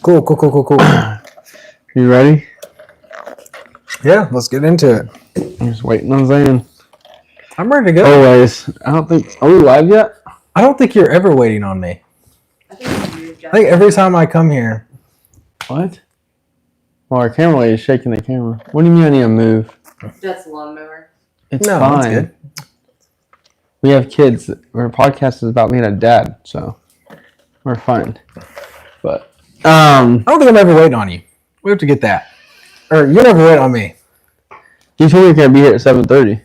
Cool. You ready? Yeah, let's get into it. I'm just waiting on Zane. I'm ready to go. Always. I don't think... Are we live yet? I don't think you're ever waiting on me. I think every time I come here. What? Well, our camera lady is shaking the camera. What do you mean I need to move? That's a lawnmower. It's fine. That's good. We have kids. Our podcast is about being a dad, so we're fine. But I don't think I'm ever waiting on you. We have to get that. Or you never wait on me. You told me you can't be here at 7:30.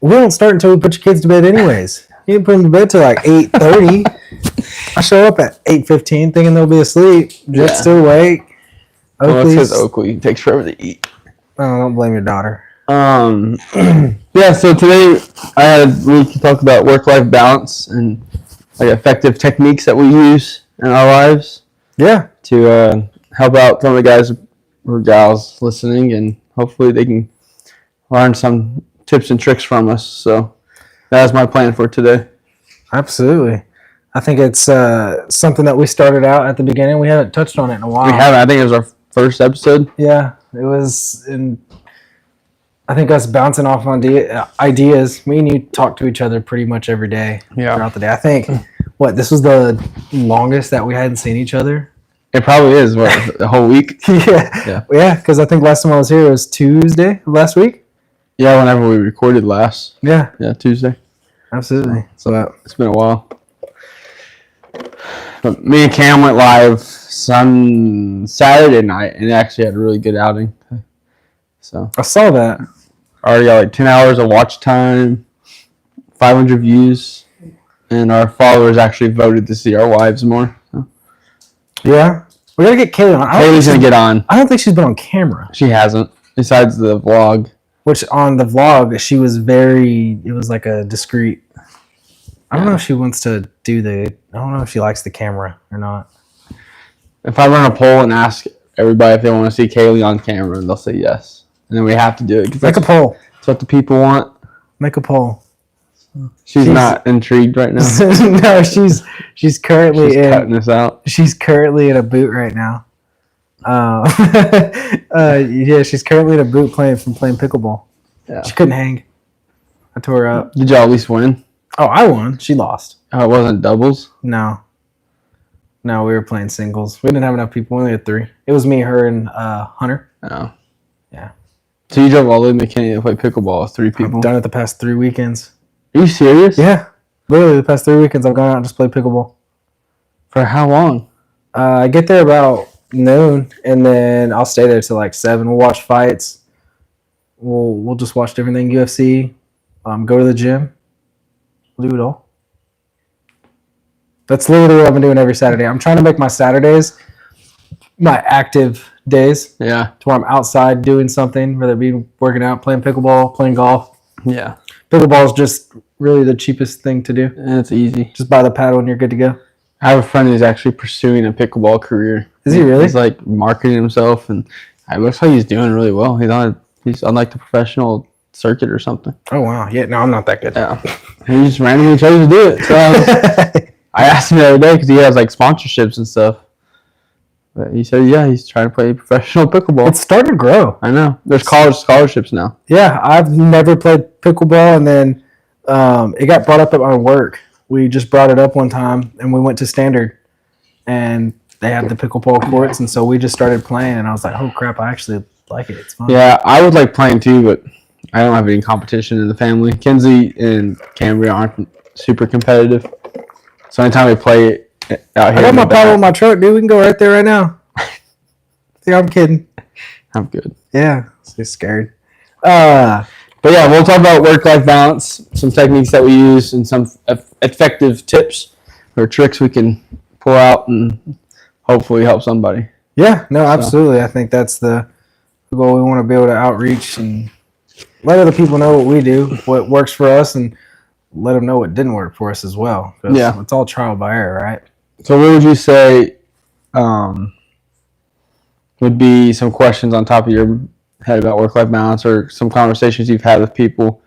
We don't start until we put your kids to bed anyways. You didn't put them to bed till like 8:30. I show up at 8:15 thinking they'll be asleep. Just still awake. Well, it's because Oakley takes forever to eat. Oh, don't blame your daughter. Yeah, so today we can talk about work-life balance and like effective techniques that we use in our lives. Yeah. To help out some of the guys or gals listening, and hopefully they can learn some tips and tricks from us. So that's my plan for today. Absolutely. I think it's something that we started out at the beginning. We haven't touched on it in a while. We haven't. I think it was our first episode. Yeah, it was I think us bouncing off on ideas. Me and you talk to each other pretty much every day throughout the day. I think, this was the longest that we hadn't seen each other? It probably is, a whole week? Yeah, because I think last time I was here was Tuesday of last week. Yeah, whenever we recorded last. Yeah, Tuesday. Absolutely. So it's been a while. But me and Cam went live Saturday night and actually had a really good outing. So I saw that. Already got like 10 hours of watch time, 500 views, and our followers actually voted to see our wives more. So. Yeah. We gotta get Kaylee on. Kaylee's gonna get on. I don't think she's been on camera. She hasn't, besides the vlog. Which on the vlog, she was it was like a discreet. I don't know if she wants to I don't know if she likes the camera or not. If I run a poll and ask everybody if they want to see Kaylee on camera, they'll say yes. And then we have to do it. Make a poll. That's what the people want. Make a poll. She's not intrigued right now. No, she's currently cutting this out. She's currently in a boot right now. She's currently in a boot playing pickleball. Yeah. She couldn't hang. I tore her up. Did y'all at least win? Oh, I won. She lost. Oh, it wasn't doubles? No, we were playing singles. We didn't have enough people. We only had 3. It was me, her, and Hunter. Oh. Yeah. So you drove all the way to McKinney to play pickleball with 3 people? I've done it the past 3 weekends. Are you serious? Yeah. Literally the past 3 weekends I've gone out and just played pickleball. For how long? I get there about noon, and then I'll stay there till like 7. We'll watch fights. We'll just watch different things, UFC. Go to the gym. We'll do it all. That's literally what I've been doing every Saturday. I'm trying to make my Saturdays my active days. Yeah. To where I'm outside doing something, whether it be working out, playing pickleball, playing golf. Yeah. Pickleball is just really the cheapest thing to do. And it's easy. Just buy the paddle and you're good to go. I have a friend who's actually pursuing a pickleball career. Is he really? He's like marketing himself, and it looks like he's doing really well. He's on like the professional circuit or something. Oh wow! Yeah, no, I'm not that good. Yeah, he just randomly chose to do it. So I asked him the other day because he has like sponsorships and stuff. But he said, yeah, he's trying to play professional pickleball. It's starting to grow. I know. There's college scholarships now. Yeah, I've never played pickleball, and then it got brought up at my work. We just brought it up one time, and we went to Standard, and they had the pickleball courts, and so we just started playing, and I was like, oh crap, I actually like it. It's fun. Yeah, I would like playing too, but I don't have any competition in the family. Kenzie and Cambria aren't super competitive, so anytime we play out here, I got my paddle in my truck, dude. We can go right there right now. Yeah, I'm kidding. I'm good. Yeah, so scared. But yeah, we'll talk about work-life balance, some techniques that we use, and some effective tips or tricks we can pull out and hopefully help somebody. Yeah, no, absolutely. I think that's the goal. We want to be able to outreach and let other people know what we do, what works for us, and let them know what didn't work for us as well. Yeah. It's all trial by error, right? So what would you say would be some questions on top of your head about work-life balance, or some conversations you've had with people,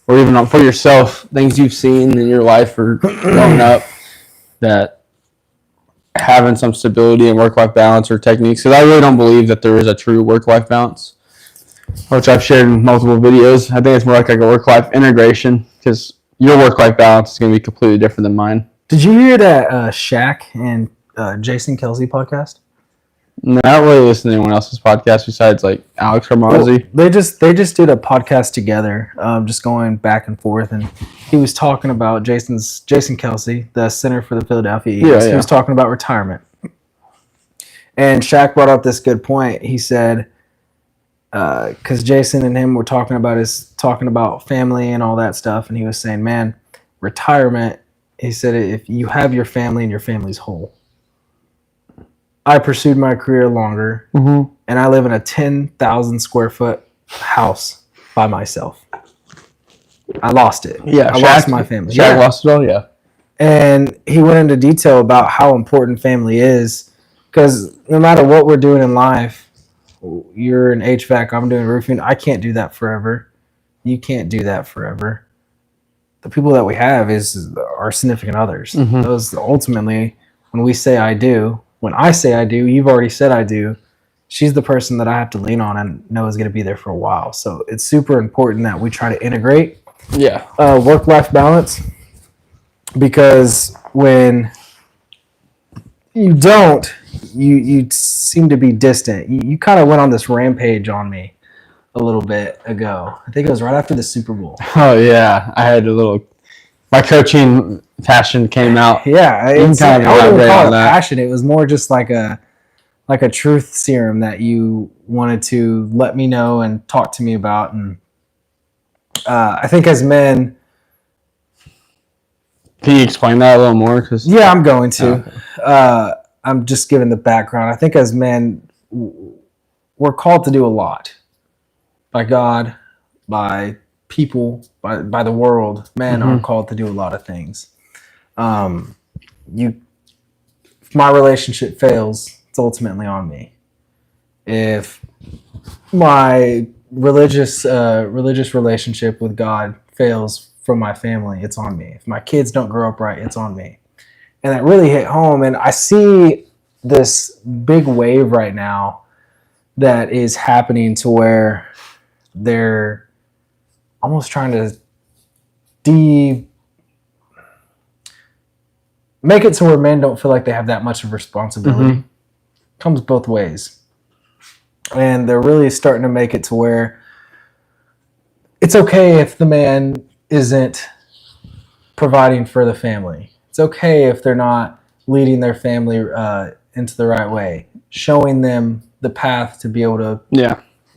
or even for yourself, things you've seen in your life or growing up that having some stability and work-life balance or techniques, because I really don't believe that there is a true work-life balance, which I've shared in multiple videos. I think it's more like a work-life integration, because your work-life balance is going to be completely different than mine. Did you hear that Shaq and Jason Kelsey podcast? No, I don't really listen to anyone else's podcast besides like Alex Hormozzi. Well, they just did a podcast together, just going back and forth, and he was talking about Jason Kelsey, the center for the Philadelphia Eagles. He was talking about retirement, and Shaq brought up this good point. He said, because Jason and him were talking about family and all that stuff, and he was saying, man, retirement. He said, if you have your family and your family's whole. I pursued my career longer, and I live in a 10,000 square foot house by myself. I lost it. Yeah, I lost my family. Shaq lost it all, yeah. And he went into detail about how important family is, because no matter what we're doing in life, you're in HVAC, I'm doing roofing, I can't do that forever. You can't do that forever. The people that we have are significant others. Those ultimately, when we say I do, when I say I do, you've already said I do. She's the person that I have to lean on and know is going to be there for a while. So it's super important that we try to integrate work-life balance, because when you don't, you seem to be distant. You kind of went on this rampage on me a little bit ago. I think it was right after the Super Bowl. Oh, yeah. I had my coaching passion came out. Yeah, I wouldn't call it passion. It was more just like a truth serum that you wanted to let me know and talk to me about. And I think as men, can you explain that a little more? Yeah, I'm going to. I'm just giving the background. I think as men, we're called to do a lot by God, by people, by the world. Men are called to do a lot of things. If my relationship fails, it's ultimately on me. If my religious relationship with God fails from my family, it's on me. If my kids don't grow up right, it's on me. And that really hit home. And I see this big wave right now that is happening to where they're almost trying to make it so where men don't feel like they have that much of responsibility. Comes both ways. And they're really starting to make it to where it's okay if the man isn't providing for the family. It's okay if they're not leading their family into the right way, showing them the path to be able to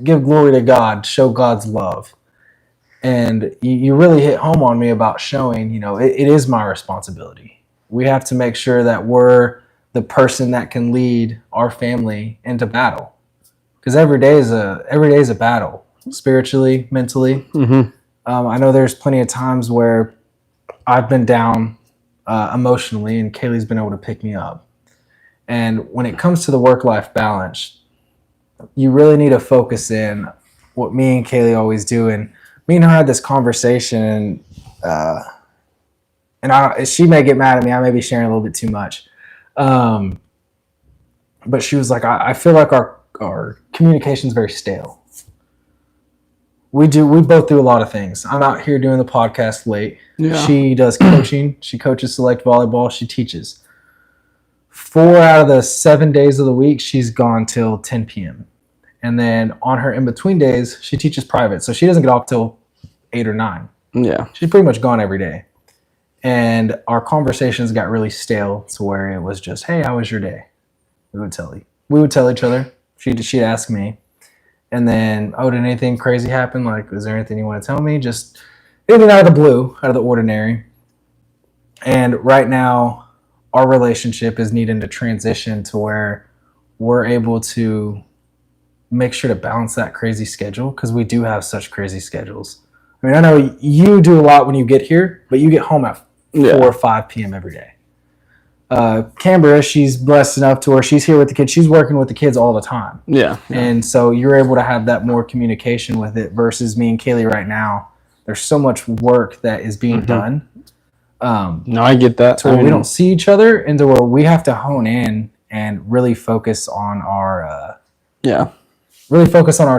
give glory to God, show God's love. And you really hit home on me about showing, it is my responsibility. We have to make sure that we're the person that can lead our family into battle. Because every day is a battle, spiritually, mentally. I know there's plenty of times where I've been down emotionally, and Kaylee's been able to pick me up. And when it comes to the work-life balance, you really need to focus in what me and Kaylee always do. And me and her had this conversation, and she may get mad at me. I may be sharing a little bit too much. But she was like, I feel like our communication is very stale. We both do a lot of things. I'm out here doing the podcast late. Yeah. She does coaching. She coaches select volleyball. She teaches. 4 out of the 7 days of the week, she's gone till 10 p.m. And then on her in-between days, she teaches private. So she doesn't get off till 8 or 9. Yeah. She's pretty much gone every day. And our conversations got really stale to where it was just, hey, how was your day? We would tell each other. She'd ask me. And then, did anything crazy happen? Like, is there anything you want to tell me? Just anything out of the blue, out of the ordinary. And right now, our relationship is needing to transition to where we're able to make sure to balance that crazy schedule, because we do have such crazy schedules. I mean, I know you do a lot when you get here, but you get home at 4 or 5 p.m. every day. Canberra, she's blessed enough to where she's here with the kids. She's working with the kids all the time. Yeah. And so you're able to have that more communication with it versus me and Kaylee right now. There's so much work that is being done. No, I get that. To where we don't see each other, and to where we have to hone in and really focus on our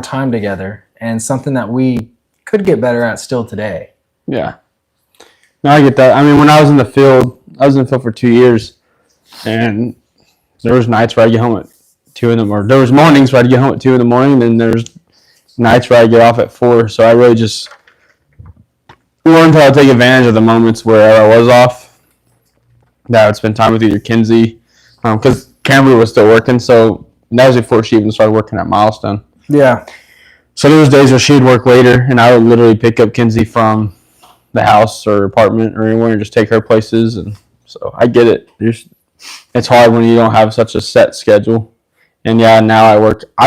time together, and something that we could get better at still today. Yeah. No, I get that. I mean, when I was in the field for 2 years, and there was nights where I get home at 2 in the morning. There was mornings where I'd get home at 2 in the morning, and there's nights where I get off at 4. So I really just learned how to take advantage of the moments where I was off. That I would spend time with either Kinsey, because Camry was still working. So that was before she even started working at Milestone. Yeah. So there was days where she'd work later, and I would literally pick up Kinsey from the house or apartment or anywhere and just take her places. And so I get it. It's hard when you don't have such a set schedule. And yeah, now I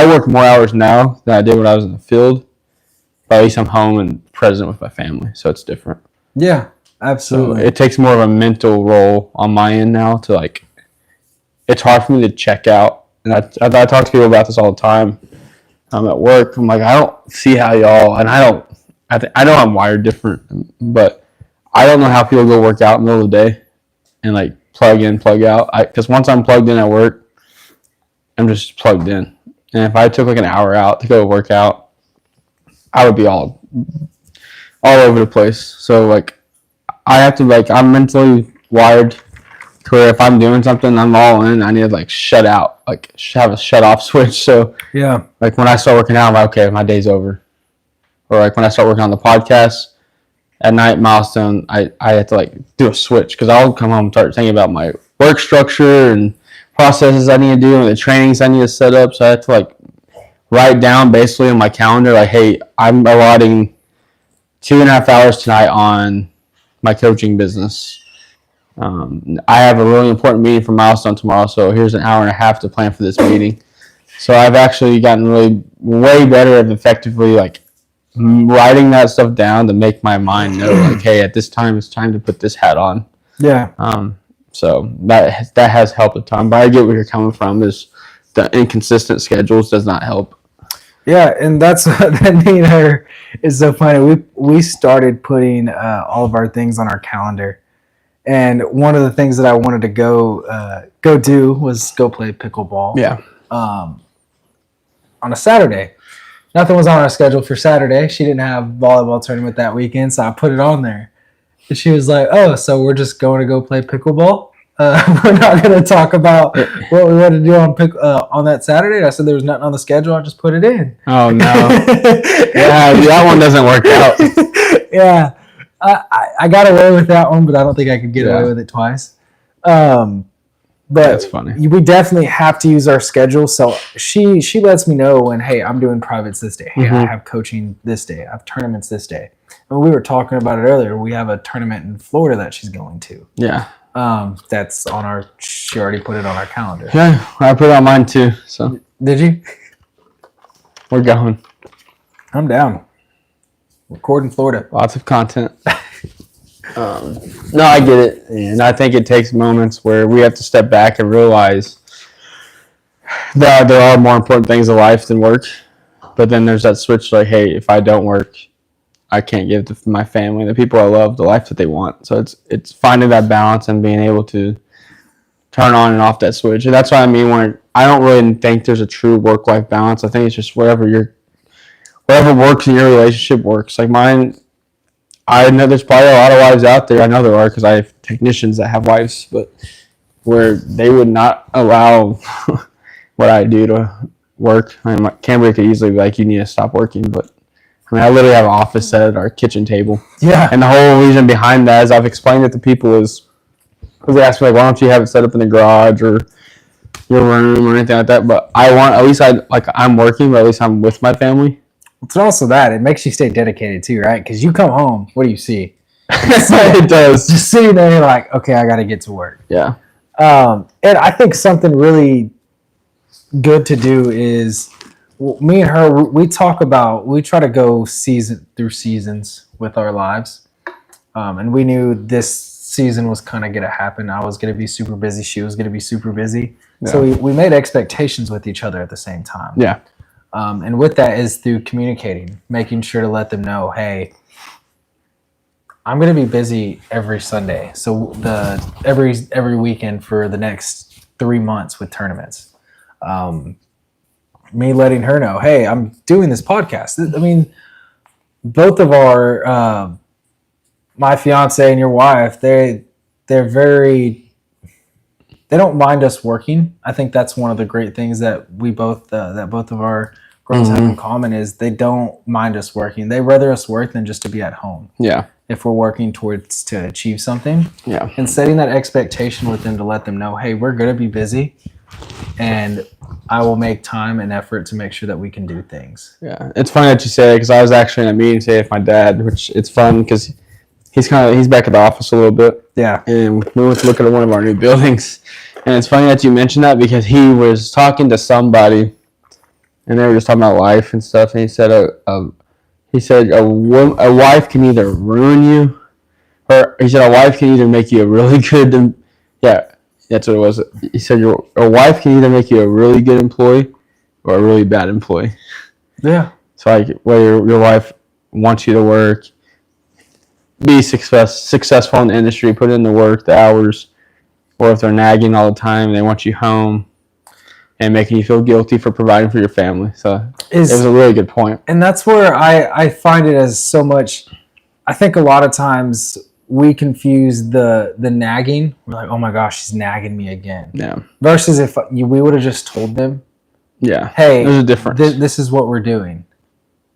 work more hours now than I did when I was in the field. But at least I'm home and present with my family, so it's different. Yeah, absolutely. So it takes more of a mental role on my end now to it's hard for me to check out. And I talk to people about this all the time. I'm at work. I'm like, I don't see how y'all, and I know I'm wired different, but I don't know how people go work out in the middle of the day and plug in, plug out. Because once I'm plugged in at work, I'm just plugged in. And if I took an hour out to go work out, I would be all over the place. So I have to I'm mentally wired to where if I'm doing something, I'm all in. I need to shut out, have a shut off switch. So yeah, when I start working out, I'm like, okay, my day's over. Or when I start working on the podcast at night, Milestone, I have to do a switch because I'll come home and start thinking about my work structure and processes I need to do and the trainings I need to set up. So I have to write down basically on my calendar, hey, I'm allotting 2.5 hours tonight on my coaching business. I have a really important meeting for Milestone tomorrow, so here's an hour and a half to plan for this meeting. So I've actually gotten really way better at effectively writing that stuff down to make my mind know hey, at this time it's time to put this hat on. Yeah. So that has helped a ton. But I get where you're coming from. Is the inconsistent schedules does not help. Yeah, and that's that me and her is so funny. We started putting all of our things on our calendar, and one of the things that I wanted to go do was go play pickleball. Yeah. On a Saturday. Nothing was on our schedule for Saturday. She didn't have volleyball tournament that weekend, so I put it on there. And she was like, "Oh, so we're just going to go play pickleball? We're not going to talk about what we want to do on that Saturday?" And I said there was nothing on the schedule. I just put it in. Oh no! Yeah, that one doesn't work out. Yeah, I got away with that one, but I don't think I could get away with it twice. But that's funny. We definitely have to use our schedule. So she lets me know when, hey, I'm doing privates this day. Hey, I have coaching this day. I have tournaments this day. And we were talking about it earlier. We have a tournament in Florida that she's going to. Yeah. That's on she already put it on our calendar. Yeah, I put it on mine too. So did you? We're going. I'm down. Record in Florida. Lots of content. No, I get it. And I think it takes moments where we have to step back and realize that there are more important things in life than work. But then there's that switch hey, if I don't work, I can't give to my family, the people I love, the life that they want. So it's finding that balance and being able to turn on and off that switch. And that's what I mean when I don't really think there's a true work-life balance. I think it's just whatever works in your relationship works. Mine, I know there's probably a lot of wives out there. I know there are because I have technicians that have wives, but where they would not allow what I do to work. I mean, Camry could easily be you need to stop working, but I literally have an office set at our kitchen table. Yeah. And the whole reason behind that, as I've explained it to people, is because they ask me why don't you have it set up in the garage or your room or anything like that? But I want at least I'm working, but at least I'm with my family. It's also that it makes you stay dedicated too, right? Because you come home, what do you see? It does. Just sitting there, you're okay, I got to get to work. Yeah. And I think something really good to do is me and her. We try to go season through seasons with our lives, and we knew this season was kind of going to happen. I was going to be super busy. She was going to be super busy. Yeah. So we made expectations with each other at the same time. Yeah. And with that is through communicating, making sure to let them know, hey, I'm gonna be busy every Sunday, so every weekend for the next 3 months with tournaments. Um, Me letting her know, hey, I'm doing this podcast. I mean, both of our my fiance and your wife, they're very they don't mind us working. I think that's one of the great things that both of our girls have in common is they don't mind us working. They rather us work than just to be at home. Yeah. If we're working towards to achieve something. Yeah. And setting that expectation with them to let them know, hey, we're going to be busy and I will make time and effort to make sure that we can do things. Yeah. It's funny that you say it because I was actually in a meeting today with my dad, which it's fun because he's back at the office a little bit. Yeah. And we went to look at one of our new buildings. And it's funny that you mentioned that because he was talking to somebody and they were just talking about life and stuff. And he said, a wife can either ruin you, or he said a wife can either make you a really good, yeah, that's what it was. He said a wife can either make you a really good employee or a really bad employee. Yeah. So like whether your wife wants you to work, be successful in the industry, put in the work, the hours, or if they're nagging all the time, they want you home and making you feel guilty for providing for your family. So it was a really good point. And that's where I find it as so much. I think a lot of times we confuse the nagging. We're like, oh my gosh, she's nagging me again. Yeah. Versus if we would have just told them, yeah, hey, there's a difference. This is what we're doing.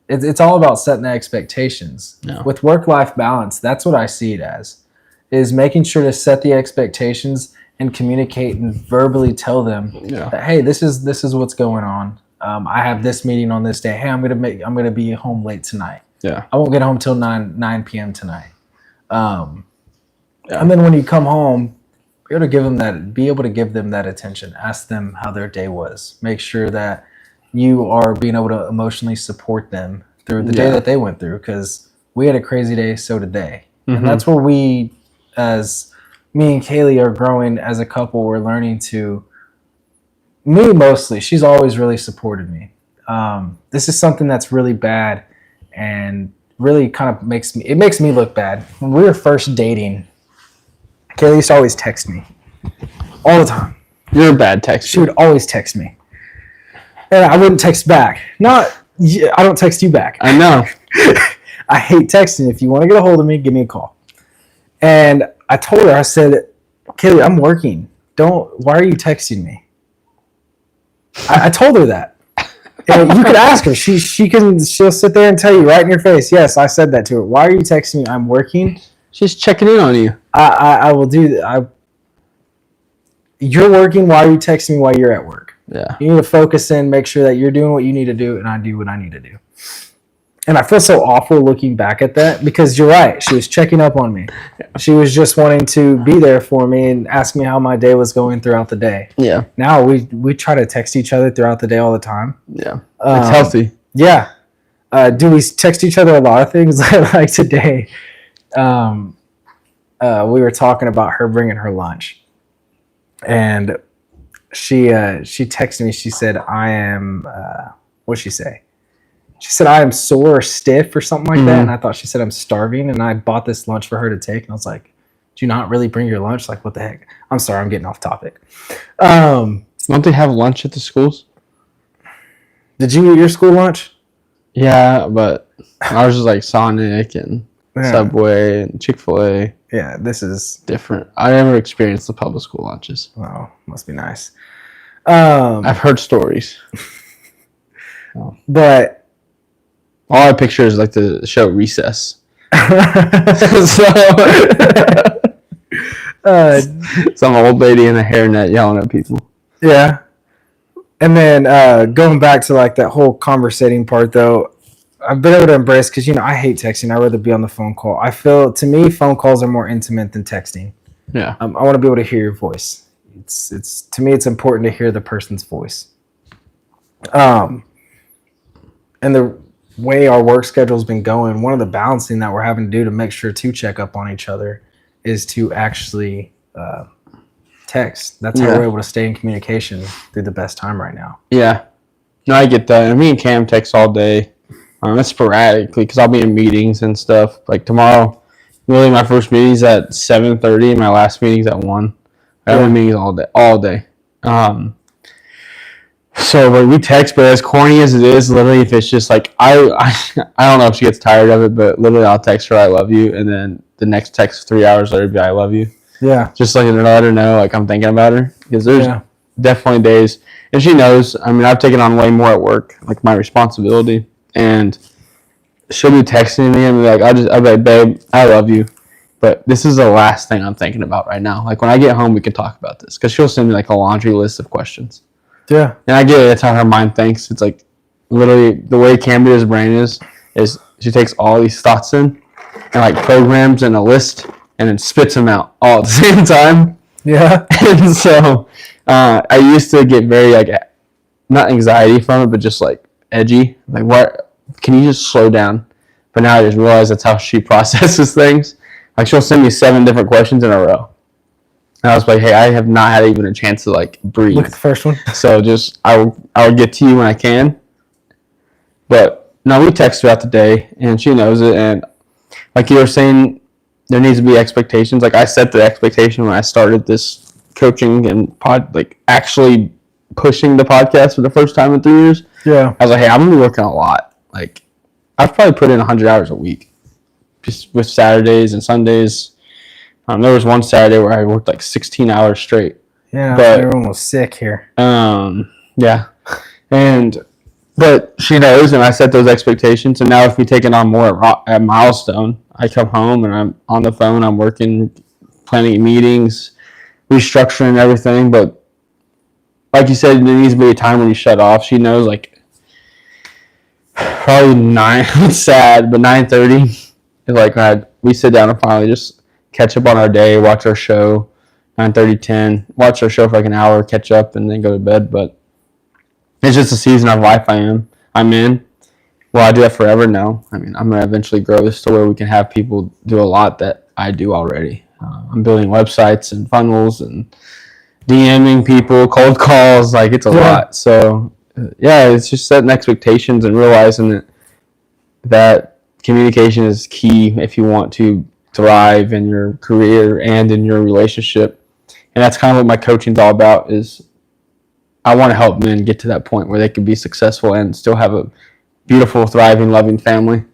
It's all about setting the expectations. Yeah. With work-life balance, that's what I see it as, is making sure to set the expectations and communicate and verbally tell them that, hey, this is what's going on. I have this meeting on this day. Hey, I'm gonna be home late tonight. Yeah. I won't get home till 9 p.m. tonight. And then when you come home, be able to give them that attention. Ask them how their day was. Make sure that you are being able to emotionally support them through the day that they went through, because we had a crazy day, so did they. And that's where me and Kaylee are growing as a couple. We're learning to, me mostly, she's always really supported me. This is something that's really bad and really kind of makes me look bad. When we were first dating, Kaylee used to always text me all the time. You're a bad texter. She would always text me. And I wouldn't text back. I don't text you back. I know. I hate texting. If you want to get a hold of me, give me a call. And I told her, I said, Kaylee, I'm working. Why are you texting me? I told her that. And you could ask her. She'll sit there and tell you right in your face, yes, I said that to her. Why are you texting me? I'm working. She's checking in on you. I will do that. You're working. Why are you texting me while you're at work? Yeah. You need to focus in, make sure that you're doing what you need to do, and I do what I need to do. And I feel so awful looking back at that, because you're right. She was checking up on me. She was just wanting to be there for me and ask me how my day was going throughout the day. Yeah. Now we try to text each other throughout the day all the time. Yeah. It's healthy. Yeah. Do we text each other a lot of things? Like today, we were talking about her bringing her lunch. And she texted me. She said, I am, what'd she say? She said, I am sore or stiff or something like that. And I thought she said, I'm starving. And I bought this lunch for her to take. And I was like, do you not really bring your lunch? Like, what the heck? I'm sorry, I'm getting off topic. Don't they have lunch at the schools? Did you eat your school lunch? Yeah, but ours is like Sonic and Subway and Chick-fil-A. Yeah, this is different. I never experienced the public school lunches. Oh, must be nice. I've heard stories. But all I picture is like the show Recess. Some old lady in a hairnet yelling at people. Yeah. And then going back to like that whole conversating part, though, I've been able to embrace, because I hate texting. I'd rather be on the phone call. I feel, to me, phone calls are more intimate than texting. Yeah. I want to be able to hear your voice. It's to me, it's important to hear the person's voice. And the way our work schedule has been going, one of the balancing that we're having to do to make sure to check up on each other is to actually text. That's how we're able to stay in communication through the best time right now. Yeah. No, I get that. And me and Cam text all day. It's sporadically because I'll be in meetings and stuff. Like tomorrow, Really, my first meeting's at 7:30, and my last meeting's at 1. I have meetings all day. So when we text, but as corny as it is, literally, if it's just like I don't know if she gets tired of it, but literally, I'll text her I love you, and then the next text 3 hours later be I love you. Yeah. Just like to let her know like I'm thinking about her, because there's definitely days, and she knows. I mean, I've taken on way more at work, like my responsibility, and she'll be texting me and be like, I'll be like, babe, I love you, but this is the last thing I'm thinking about right now. Like when I get home, we can talk about this, because she'll send me like a laundry list of questions. Yeah. And I get it. That's how her mind thinks. It's like literally the way Cambria's brain is she takes all these thoughts in and like programs in a list and then spits them out all at the same time. Yeah. And so I used to get very like, not anxiety from it, but just like edgy. Like, what? Can you just slow down? But now I just realize that's how she processes things. Like she'll send me 7 different questions in a row. And I was like, hey, I have not had even a chance to like breathe. Look at the first one. So just I'll get to you when I can. But no, we text throughout the day, and she knows it. And like you were saying, there needs to be expectations. Like I set the expectation when I started this coaching and actually pushing the podcast for the first time in 3 years. Yeah. I was like, hey, I'm gonna be working a lot. Like I've probably put in 100 hours a week, just with Saturdays and Sundays. There was one Saturday where I worked like 16 hours straight. Yeah, but everyone was sick here. Yeah, but she knows, and I set those expectations. And now, if we take it on more at Milestone, I come home and I'm on the phone. I'm working, planning meetings, restructuring everything. But like you said, there needs to be a time when you shut off. She knows, like probably 9. It's sad, but 9:30 is like we sit down and finally just catch up on our day, watch our show, 9:30, 10, watch our show for like an hour, catch up, and then go to bed. But it's just a season of life I'm in. Will I do that forever? No. I mean, I'm going to eventually grow this to where we can have people do a lot that I do already. I'm building websites and funnels and DMing people, cold calls. Like, it's a lot. So, yeah, it's just setting expectations and realizing that communication is key if you want to thrive in your career and in your relationship. And that's kind of what my coaching's all about. Is I want to help men get to that point where they can be successful and still have a beautiful, thriving, loving family.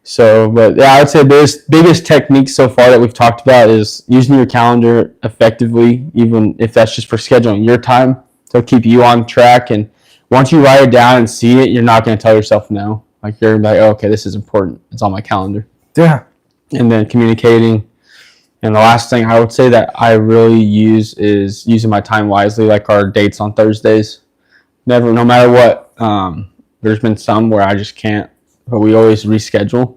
So, but yeah, I would say the biggest technique so far that we've talked about is using your calendar effectively, even if that's just for scheduling your time to keep you on track. And once you write it down and see it, you're not going to tell yourself no. Like you're like, oh, okay, this is important. It's on my calendar. Yeah. And then communicating. And the last thing I would say that I really use is using my time wisely, like our dates on Thursdays. No matter what, there's been some where I just can't, but we always reschedule.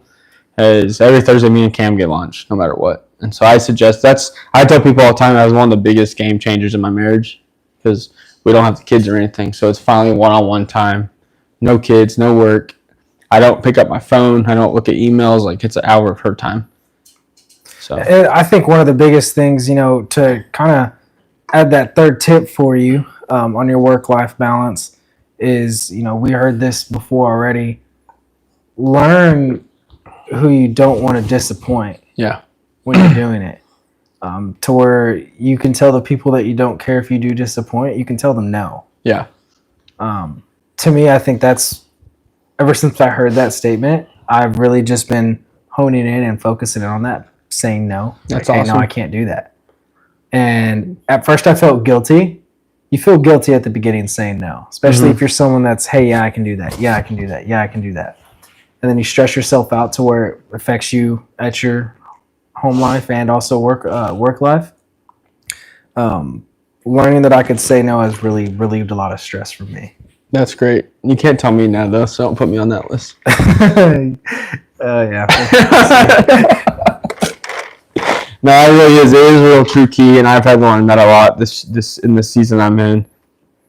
As every Thursday, me and Cam get lunch, no matter what. And so I suggest I tell people all the time that was one of the biggest game changers in my marriage, because we don't have the kids or anything. So it's finally one-on-one time. No kids, no work. I don't pick up my phone. I don't look at emails. Like, it's an hour of her time. So I think one of the biggest things, to kind of add that third tip for you on your work-life balance is, we heard this before already. Learn who you don't want to disappoint. Yeah. When you're doing it, to where you can tell the people that you don't care if you do disappoint. You can tell them no. Yeah. To me, I think that's, ever since I heard that statement, I've really just been honing in and focusing on that, saying no. That's awesome. Hey, no, I can't do that. And at first I felt guilty. You feel guilty at the beginning saying no, especially if you're someone that's, hey, yeah, I can do that. Yeah, I can do that. Yeah, I can do that. And then you stress yourself out to where it affects you at your home life and also work life. Learning that I could say no has really relieved a lot of stress from me. That's great. You can't tell me now, though, so don't put me on that list. Yeah. No, it really is. It is a real true key, and I've had to learn that a lot this in the season I'm in.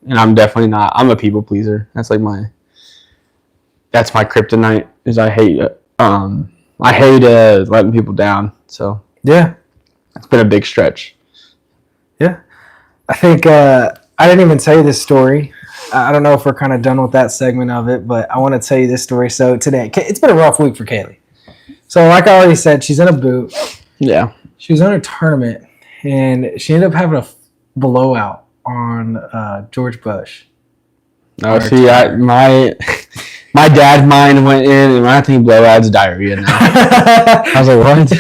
And I'm definitely not. I'm a people pleaser. That's my kryptonite. Is I hate letting people down. So yeah, it's been a big stretch. Yeah, I think I didn't even tell you this story. I don't know if we're kind of done with that segment of it, but I want to tell you this story. So today, it's been a rough week for Kaylee. So, like I already said, she's in a boot. Yeah. She was in a tournament, and she ended up having a blowout on George Bush. No, see, my dad's mind went in, and when I think blowout's diarrhea now. I was like, what?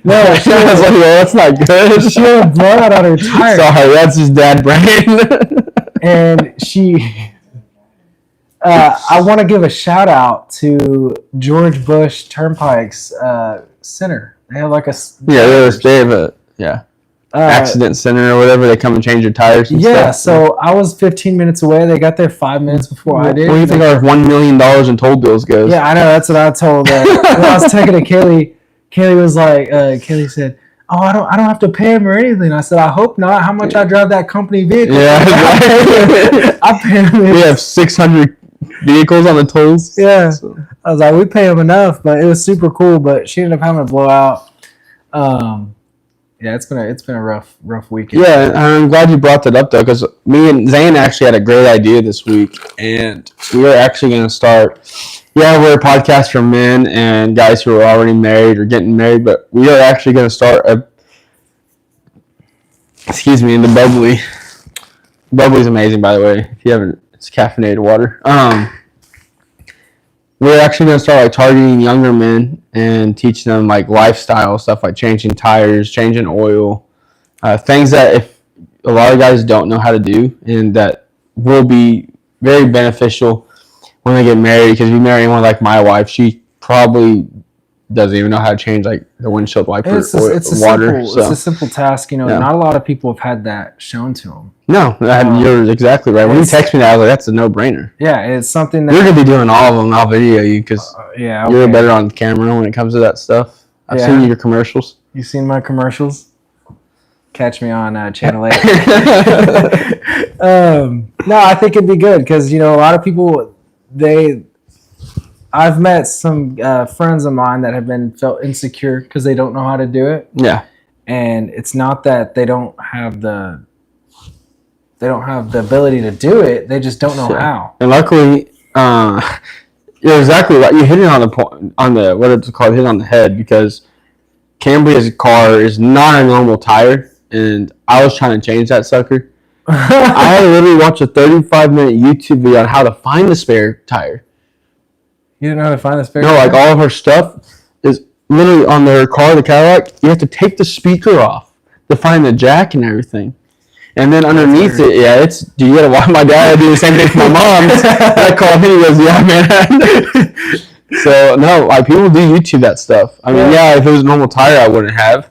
No, I was like, well, that's not good. She had a blowout on her tire. Sorry, that's his dad brain. And I want to give a shout out to George Bush Turnpike's center. They have like a they have a accident center or whatever. They come and change your tires. And stuff. So I was 15 minutes away. They got there 5 minutes before I did. Where do you think our $1 million in toll bills goes? Yeah, I know. That's what I told her. When I was taking to Kaylee, Kaylee was like, Kaylee said, "Oh, I don't have to pay him or anything." I said, "I hope not. How much I drive that company vehicle?" Yeah, I pay him. We have 600 vehicles on the tolls. Yeah, so. I was like, we pay him enough, but it was super cool. But she ended up having a blowout. Yeah, it's been a rough weekend. Yeah, I'm glad you brought that up though, because me and Zane actually had a great idea this week, and we are actually going to start. Yeah, we're a podcast for men and guys who are already married or getting married, but we are actually going to start in the bubbly. Bubbly's amazing, by the way. If you haven't, it's caffeinated water. We're actually going to start like targeting younger men and teach them like lifestyle stuff, like changing tires, changing oil, things that if a lot of guys don't know how to do, and that will be very beneficial when they get married. Because if you marry anyone like my wife, she probably doesn't even know how to change like the windshield wiper It's a simple task. Not a lot of people have had that shown to them. No, you're exactly right. When you text me that, I was like, that's a no-brainer. Yeah, it's something that... You're going to be doing all of them. I'll video you because you're better on camera when it comes to that stuff. I've seen your commercials. You seen my commercials? Catch me on Channel 8. No, I think it'd be good because, a lot of people, I've met some friends of mine that have felt insecure because they don't know how to do it. Yeah. And it's not that they don't have the ability to do it. They just don't know how. And luckily, you're exactly right. You hit it on the point, what it's called, hit on the head, because Cambria's car is not a normal tire, and I was trying to change that sucker. I had to literally watch a 35-minute YouTube video on how to find the spare tire. You didn't know how to find the spare tire? No, like all of her stuff is literally on their car, the Cadillac. You have to take the speaker off to find the jack and everything. And then underneath it, you gotta watch. My dad do the same thing for my mom. I call him, he goes, "Yeah, man." So no, like people do YouTube that stuff. I mean, if it was a normal tire, I wouldn't have.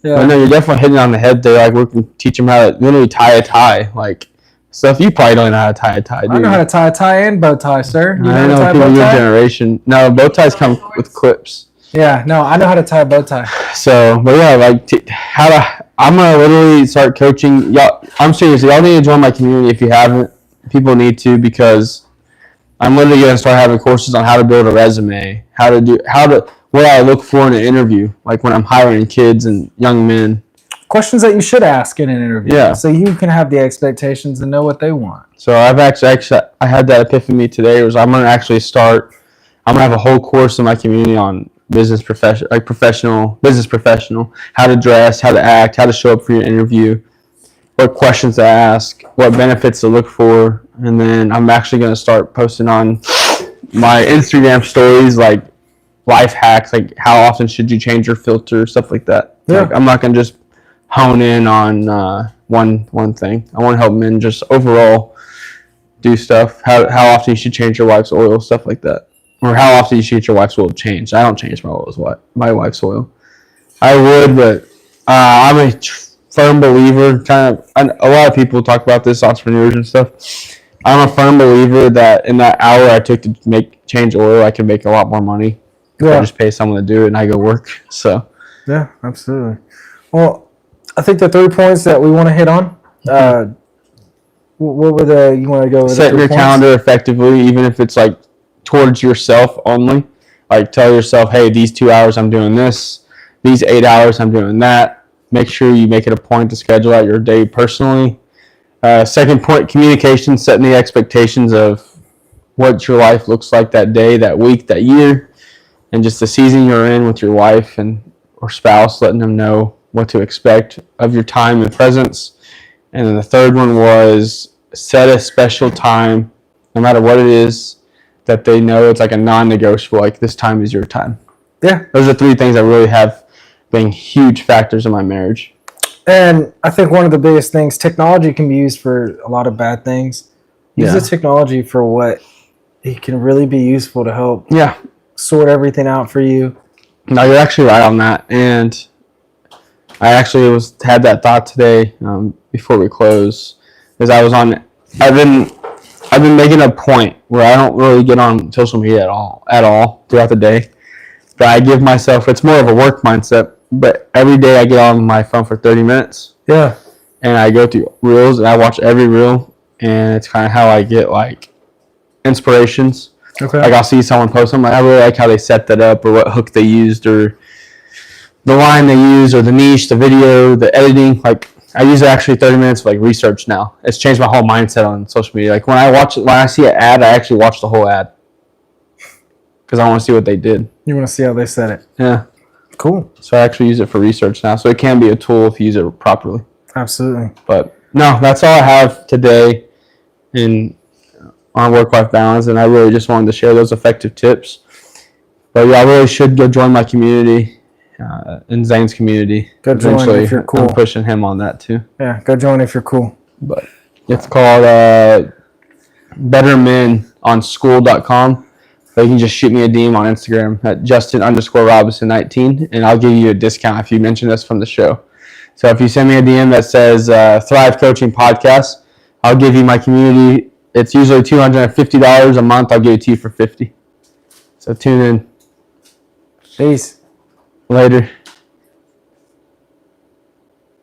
Yeah. But no, you're definitely hitting on the head there. Like we can teach them how to literally tie a tie, like stuff you probably don't know how to tie a tie. I know how to tie a tie and bow tie, sir. You I know people your generation. No, bow ties come with clips. Yeah, no, I know how to tie a bow tie. So, but yeah, like I'm gonna literally start coaching y'all. I'm serious. Y'all need to join my community if you haven't. People need to, because I'm literally gonna start having courses on how to build a resume, what I look for in an interview, like when I'm hiring kids and young men. Questions that you should ask in an interview. Yeah. So you can have the expectations and know what they want. So I've actually I had that epiphany today. I'm gonna have a whole course in my community on business professional, how to dress, how to act, how to show up for your interview, what questions to ask, what benefits to look for, and then I'm actually going to start posting on my Instagram stories like life hacks, like how often should you change your filter, stuff like that. Yeah. Like, I'm not going to just hone in on one thing. I want to help men just overall do stuff, how often you should change your wife's oil, stuff like that. Or how often you should get your wife's oil changed. I don't change my wife's oil. I would, but I'm a firm believer. A lot of people talk about this, entrepreneurs and stuff. I'm a firm believer that in that hour I took to change oil, I can make a lot more money. I just pay someone to do it and I go work. So yeah, absolutely. Well, I think the 3 points that we want to hit on. What were you want to go with? Set your calendar effectively, even if it's like towards yourself only. Like tell yourself, hey, these 2 hours I'm doing this, these 8 hours I'm doing that. Make sure you make it a point to schedule out your day personally. Second point, communication, setting the expectations of what your life looks like that day, that week, that year. and just the season you're in with your wife or spouse, letting them know what to expect of your time and presence. And then the third one was set a special time, no matter what it is, that they know it's like a non-negotiable, like this time is your time. Yeah. Those are three things that really have been huge factors in my marriage. And I think one of the biggest things, technology can be used for a lot of bad things. Use the technology for what it can really be useful to help sort everything out for you. No, you're actually right on that. And I actually had that thought today before we close, because I've been making a point where I don't really get on social media at all throughout the day. But I give myself, it's more of a work mindset, but every day I get on my phone for 30 minutes. Yeah. And I go through reels and I watch every reel, and it's kind of how I get like inspirations. Okay. Like I'll see someone post something, I really like how they set that up, or what hook they used, or the line they use, or the niche, the video, the editing. Like I use actually 30 minutes of like research now. It's changed my whole mindset on social media. Like when I see an ad, I actually watch the whole ad because I want to see what they did. You want to see how they said it. Yeah. Cool. So I actually use it for research now. So it can be a tool if you use it properly. Absolutely. But no, that's all I have today on work-life balance, and I really just wanted to share those effective tips. But yeah, I really should go join my community, in Zane's community. Go join if you're cool. I'm pushing him on that too. Yeah, go join if you're cool. But it's called Better Men on School.com. So you can just shoot me a DM on Instagram at Justin_Robinson19, and I'll give you a discount if you mention us from the show. So if you send me a DM that says Thrive Coaching Podcast, I'll give you my community. It's usually $250 a month. I'll give it to you for $50. So tune in. Peace. Later.